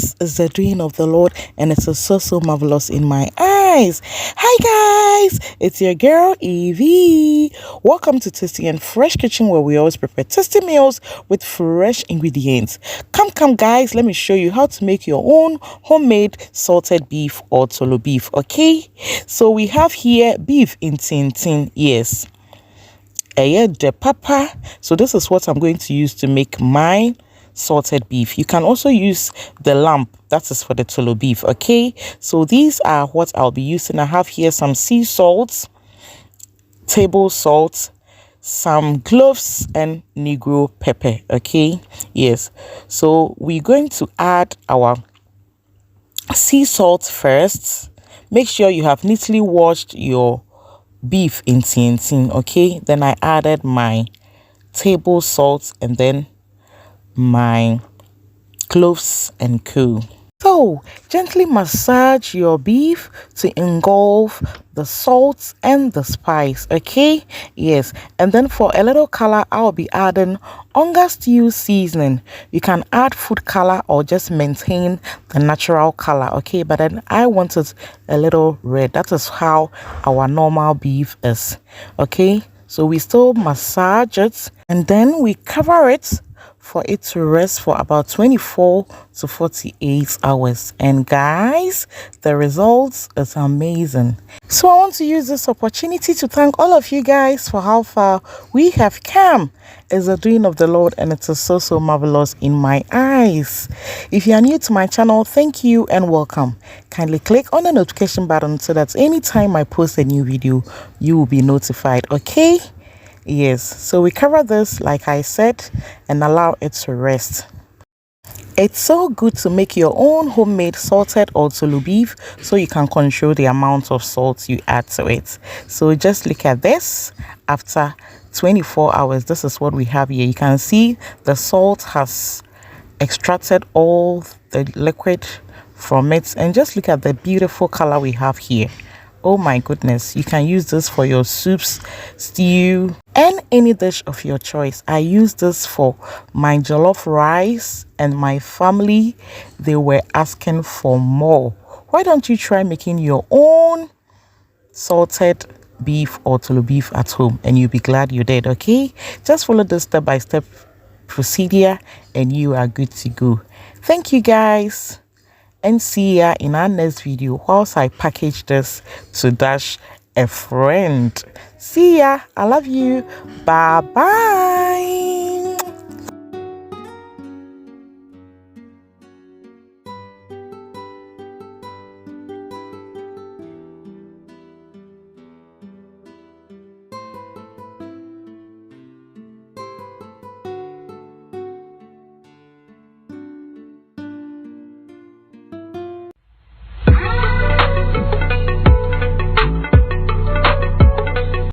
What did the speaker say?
This is the doing of the Lord, and it is so marvelous in my eyes. Hi guys, it's your girl Eveeee. Welcome to Tasty and Fresh Kitchen, where we always prepare tasty meals with fresh ingredients. Come guys, let me show you how to make your own homemade salted beef or Toolo beef. Okay, so we have here beef in tin. Yes, the papa. So this is what I'm going to use to make my salted beef. You can also use the lamb, that is for the Toolo beef. Okay, so these are what I'll be using. I have here some sea salt, table salt, some cloves, and negro pepper. Okay, yes, so we're going to add our sea salt first. Make sure you have neatly washed your beef in tin. Okay, then I added my table salt and then my cloves and co. So gently massage your beef to engulf the salt and the spice. Okay, yes, and then for a little color I'll be adding Onga stew seasoning. You can add food color or just maintain the natural color. Okay, but then I wanted a little red. That is how our normal beef is. Okay, so we still massage it and then we cover it for it to rest for about 24 to 48 hours. And guys, the results is amazing. So I want to use this opportunity to thank all of you guys for how far we have come. It's the doing of the Lord, and it is so marvelous in my eyes. If you are new to my channel, thank you and welcome. Kindly click on the notification button so that anytime I post a new video, you will be notified. Okay, yes, so we cover this like I said and allow it to rest. It's so good to make your own homemade salted or Toolo beef so you can control the amount of salt you add to it. So just look at this. After 24 hours, this is what we have here. You can see the salt has extracted all the liquid from it, and just look at the beautiful color we have here. Oh my goodness, you can use this for your soups, stew, and any dish of your choice. I use this for my jollof rice, and my family, they were asking for more. Why don't you try making your own salted beef or Toolo beef at home, and you'll be glad you did. Okay, just follow the step-by-step procedure and you are good to go. Thank you guys, and see ya in our next video whilst I package this to dash a friend. See ya. I love you. Bye bye.